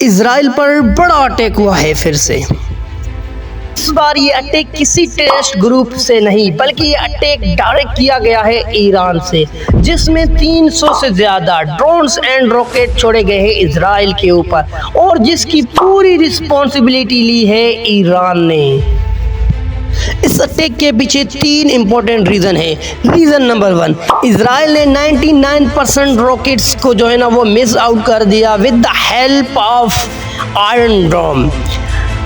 Israel पर बड़ा attack हुआ है फिर से। इस बार ये अटैक किसी टेररिस्ट ग्रुप से नहीं बल्कि ये अटैक डायरेक्ट किया गया है ईरान से, जिसमें 300 से ज़्यादा ड्रोन्स एंड रॉकेट छोड़े गए हैं इजराइल के ऊपर, और जिसकी पूरी रिस्पॉन्सिबिलिटी ली है ईरान ने। इस अटैक के पीछे 3 इंपॉर्टेंट रीज़न है। रीज़न नंबर 1, इजराइल ने 99% रॉकेट्स को जो है ना वो मिस आउट कर दिया with the help of iron dome.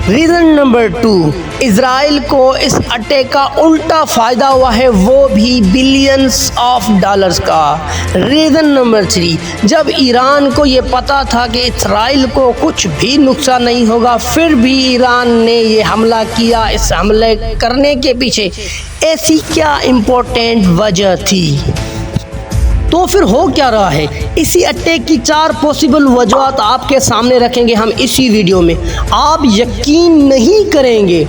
Reason number 2, Israel को इस अटैक का उल्टा फ़ायदा हुआ है, वो भी बिलियंस ऑफ डॉलर्स का। रीज़न नंबर 3, जब ईरान को ये पता था कि इजराइल को कुछ भी नुकसान नहीं होगा, फिर भी ईरान ने ये हमला किया। इस हमले करने के पीछे ऐसी क्या इम्पोर्टेंट वजह थी? तो फिर हो क्या रहा है? इसी अटैक की 4 पॉसिबल वजूहात आपके सामने रखेंगे हम इसी वीडियो में। आप यकीन नहीं करेंगे,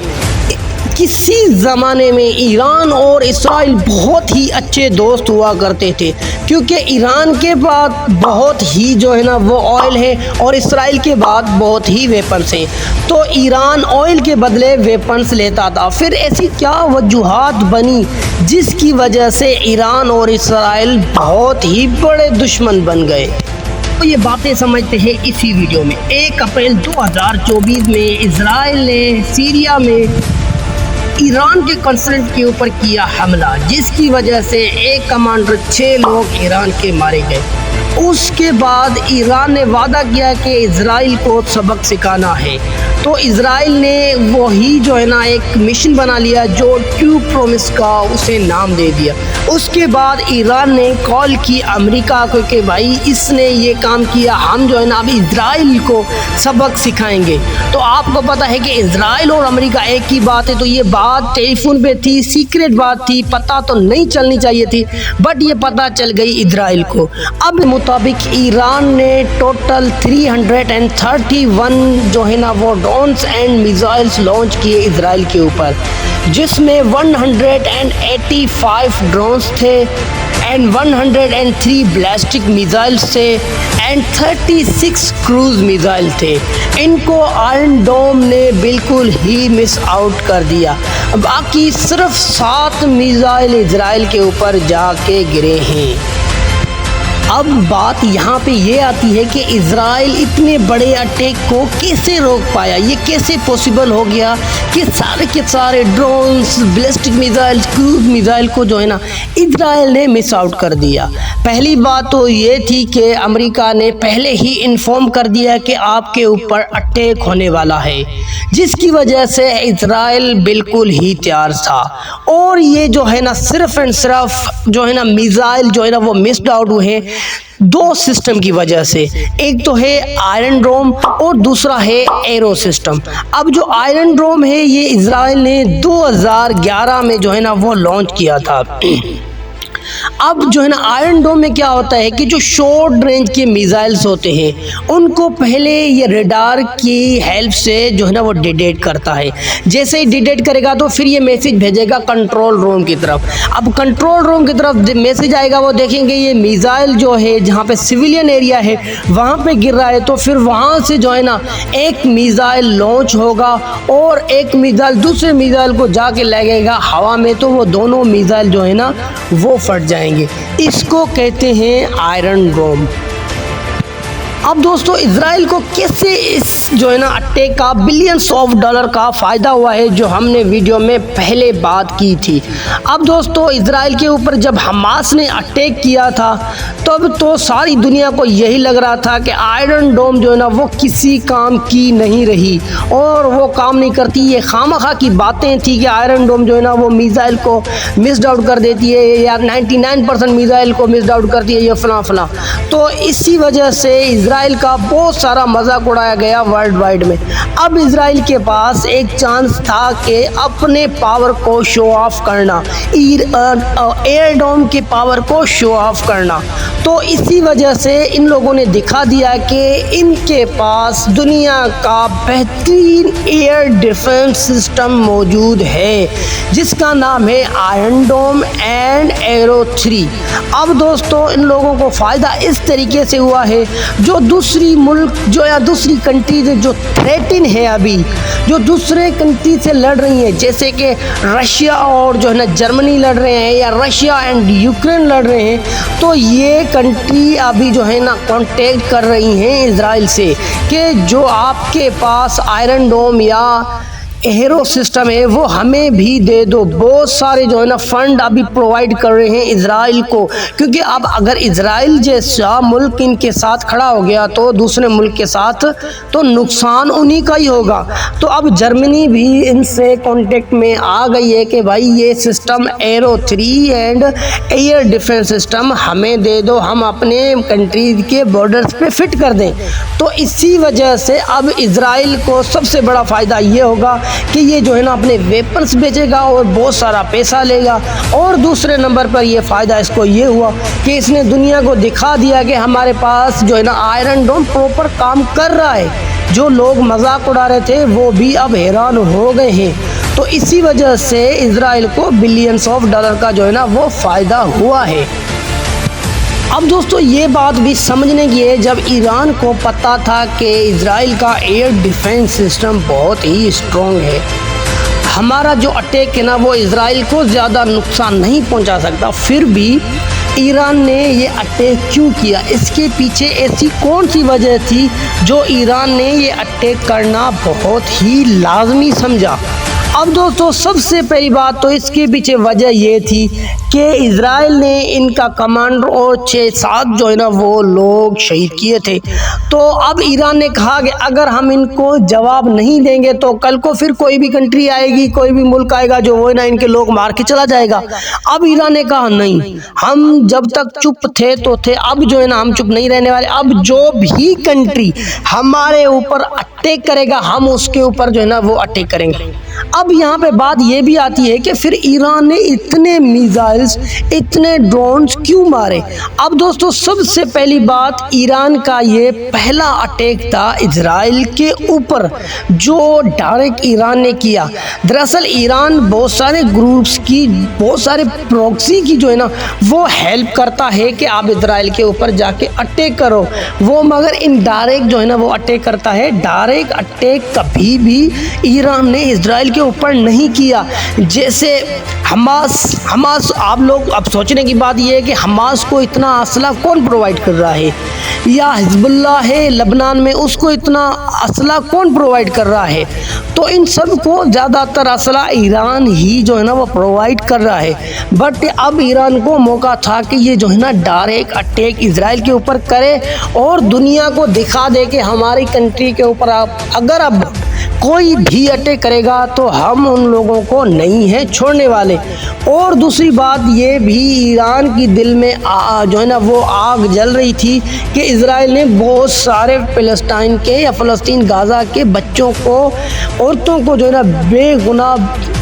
किसी ज़माने में ईरान और इस्राइल बहुत ही अच्छे दोस्त हुआ करते थे, क्योंकि ईरान के बाद बहुत ही जो है ना वो ऑयल है और इस्राइल के बाद बहुत ही वेपन्स हैं। तो ईरान ऑयल के बदले वेपन्स लेता था। फिर ऐसी क्या वजूहात बनी जिसकी वजह से ईरान और इस्राइल बहुत ही बड़े दुश्मन बन गए? तो ये बातें समझते हैं इसी वीडियो में। 1 अप्रैल 2024 में इजराइल ने सीरिया में ईरान के कंसुलेट के ऊपर किया हमला, जिसकी वजह से एक कमांडर 6 लोग ईरान के मारे गए। उसके बाद ईरान ने वादा किया कि इजराइल को सबक सिखाना है, तो इजराइल ने वही जो है ना एक मिशन बना लिया जो ट्रू प्रॉमिस का उसे नाम दे दिया। उसके बाद ईरान ने कॉल की अमेरिका को कि भाई इसने ये काम किया, हम जो है ना अब इजराइल को सबक सिखाएंगे। तो आपको पता है कि इजराइल और अमेरिका एक ही बात है, तो ये बात टेलीफोन पे थी, सीक्रेट बात थी, पता तो नहीं चलनी चाहिए थी, बट ये पता चल गई इजराइल को। अब मुताबिक ईरान ने टोटल 331 जो है ना वो ड्रोन्स एंड मिसाइल्स लॉन्च किए इजराइल के ऊपर, जिसमें 185 ड्रोन्स थे एंड 103 बैलिस्टिक मिसाइल्स थे एंड 36 क्रूज मिसाइल थे। इनको आयरन डोम ने बिल्कुल ही मिस आउट कर दिया। बाकी सिर्फ 7 मिसाइल इजराइल के ऊपर जाके गिरे हैं। अब बात यहाँ पे ये आती है कि इजराइल इतने बड़े अटैक को कैसे रोक पाया? ये कैसे पॉसिबल हो गया कि सारे के सारे drones, ballistic missile, cruise missile को जो है ना इजराइल ने मिस आउट कर दिया? पहली बात तो ये थी कि अमेरिका ने पहले ही इन्फॉर्म कर दिया कि आपके ऊपर अटैक होने वाला है, जिसकी वजह से इजराइल बिल्कुल ही तैयार था। और ये जो है ना सिर्फ एंड सिर्फ जो है ना मिसाइल जो है ना वो मिस्ड आउट हुए 2 सिस्टम की वजह से। एक तो है आयरन डोम और दूसरा है एरो सिस्टम। अब जो आयरन डोम है ये इजराइल ने 2011 में जो है ना वो लॉन्च किया था। अब जो है ना आयरन डोम में क्या होता है कि जो शॉर्ट रेंज के मिसाइल्स होते हैं उनको पहले ये रडार की हेल्प से जो है ना वो डिटेक्ट करता है। जैसे ही डिटेक्ट करेगा तो फिर ये मैसेज भेजेगा कंट्रोल रूम की तरफ। अब कंट्रोल रूम की तरफ मैसेज आएगा, वो देखेंगे ये मिसाइल जो है जहाँ पे सिविलियन एरिया है वहाँ पे गिर रहा है, तो फिर वहाँ से जो है ना एक मिसाइल लॉन्च होगा और एक मिसाइल दूसरे मिसाइल को जाके लगेगा हवा में, तो वो दोनों मिसाइल जो है ना वो फट जाएंगे। इसको कहते हैं आयरन डोम। अब दोस्तों इजराइल को कैसे इस जो है ना अटैक का बिलियंस ऑफ डॉलर का फ़ायदा हुआ है, जो हमने वीडियो में पहले बात की थी। अब दोस्तों इजराइल के ऊपर जब हमास ने अटैक किया था तब तो सारी दुनिया को यही लग रहा था कि आयरन डोम जो है ना वो किसी काम की नहीं रही और वो काम नहीं करती। ये खामखा की बातें थी कि आयरन डोम जो है ना वो मिसाइल को मिस्ड आउट कर देती है या 99% मिसाइल को मिस्ड आउट करती है, ये फला फला। तो इसी वजह से इजराइल का बहुत सारा मजाक उड़ाया गया वर्ल्ड वाइड में। अब इजराइल के पास एक चांस था कि अपने पावर को शो ऑफ करना, एयर डोम के पावर को शो ऑफ करना। तो इसी वजह से इन लोगों ने दिखा दिया कि इनके पास दुनिया का बेहतरीन एयर डिफेंस सिस्टम मौजूद है, जिसका नाम है आयरन डोम एंड एरो 3। अब दोस्तों इन लोगों को फ़ायदा इस तरीके से हुआ है, जो और दूसरी मुल्क जो या दूसरी कंट्रीज जो थ्रेटिन है अभी, जो दूसरे कंट्री से लड़ रही हैं, जैसे कि रशिया और जो है ना जर्मनी लड़ रहे हैं, या रशिया एंड यूक्रेन लड़ रहे हैं, तो ये कंट्री अभी जो है ना कांटेक्ट कर रही हैं इजराइल से कि जो आपके पास आयरन डोम या एरो सिस्टम है वो हमें भी दे दो। बहुत सारे जो है ना फंड अभी प्रोवाइड कर रहे हैं इजराइल को, क्योंकि अब अगर इजराइल जैसा मुल्क इनके साथ खड़ा हो गया तो दूसरे मुल्क के साथ तो नुकसान उन्हीं का ही होगा। तो अब जर्मनी भी इनसे कांटेक्ट में आ गई है कि भाई ये system arrow 3 and air defence system हमें दे दो, हम अपने कंट्री के बॉर्डर्स पे फिट कर दें। तो इसी वजह से अब इजराइल को सबसे बड़ा फ़ायदा ये होगा कि ये जो है ना अपने वेपन्स बेचेगा और बहुत सारा पैसा लेगा। और दूसरे नंबर पर ये फ़ायदा इसको ये हुआ कि इसने दुनिया को दिखा दिया कि हमारे पास जो है ना आयरन डोम प्रॉपर काम कर रहा है। जो लोग मजाक उड़ा रहे थे वो भी अब हैरान हो गए हैं। तो इसी वजह से इजराइल को बिलियंस ऑफ डॉलर का जो है ना वो फ़ायदा हुआ है। अब दोस्तों ये बात भी समझने की है, जब ईरान को पता था कि इजराइल का एयर डिफेंस सिस्टम बहुत ही स्ट्रॉन्ग है, हमारा जो अटैक है ना वो इजराइल को ज़्यादा नुकसान नहीं पहुंचा सकता, फिर भी ईरान ने ये अटैक क्यों किया? इसके पीछे ऐसी कौन सी वजह थी जो ईरान ने ये अटैक करना बहुत ही लाजमी समझा? अब दोस्तों सबसे पहली बात तो इसके पीछे वजह ये थी कि इजराइल ने इनका कमांडर और 6-7 जो है ना वो लोग शहीद किए थे। तो अब ईरान ने कहा कि अगर हम इनको जवाब नहीं देंगे तो कल को फिर कोई भी कंट्री आएगी, कोई भी मुल्क आएगा जो वो है ना इनके लोग मार के चला जाएगा। अब ईरान ने कहा नहीं, हम जब तक चुप थे तो थे, अब जो है ना हम चुप नहीं रहने वाले। अब जो भी कंट्री हमारे ऊपर अटैक करेगा हम उसके ऊपर जो है ना वो अटैक करेंगे। अब यहाँ पे बात ये भी आती है कि फिर ईरान ने इतने मिसाइल्स, इतने ड्रोन्स क्यों मारे? अब दोस्तों सबसे पहली बात, ईरान का ये पहला अटैक था इजराइल के ऊपर जो डायरेक्ट ईरान ने किया। दरअसल ईरान बहुत सारे ग्रुप्स की, बहुत सारे प्रॉक्सी की जो है ना वो हेल्प करता है कि आप इजराइल के ऊपर जाके अटैक करो, वो मगर इनडायरेक्ट जो है ना वो अटैक करता है। डायरेक्ट अटैक कभी भी ईरान ने इजराइल के ऊपर नहीं किया। जैसे हमास आप लोग अब सोचने की बात यह है कि हमास को इतना असला कौन प्रोवाइड कर रहा है, या हिजबुल्लाह है लबनान में उसको इतना असला कौन प्रोवाइड कर रहा है? तो इन सब को ज़्यादातर असला ईरान ही जो है ना वो प्रोवाइड कर रहा है। बट अब ईरान को मौका था कि ये जो है ना डायरेक्ट अटैक इजराइल के ऊपर करे और दुनिया को दिखा दे कि हमारी कंट्री के ऊपर अगर अब कोई भी अटैक करेगा तो हम उन लोगों को नहीं है छोड़ने वाले। और दूसरी बात ये भी, ईरान की दिल में जो है ना वो आग जल रही थी कि इजराइल ने बहुत सारे फ़लस्तीन के या फ़लस्तीन गाज़ा के बच्चों को, औरतों को जो है ना बेगुनाह,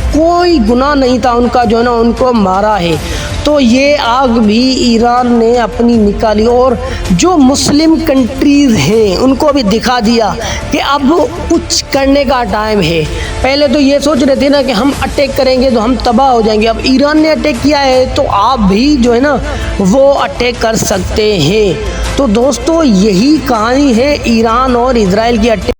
कोई गुनाह नहीं था उनका, जो है ना उनको मारा है। तो ये आग भी ईरान ने अपनी निकाली और जो मुस्लिम कंट्रीज़ हैं उनको भी दिखा दिया कि अब कुछ करने का टाइम है। पहले तो ये सोच रहे थे ना कि हम अटैक करेंगे तो हम तबाह हो जाएंगे, अब ईरान ने अटैक किया है तो आप भी जो है ना वो अटैक कर सकते हैं। तो दोस्तों यही कहानी है ईरान और इजराइल की अटैक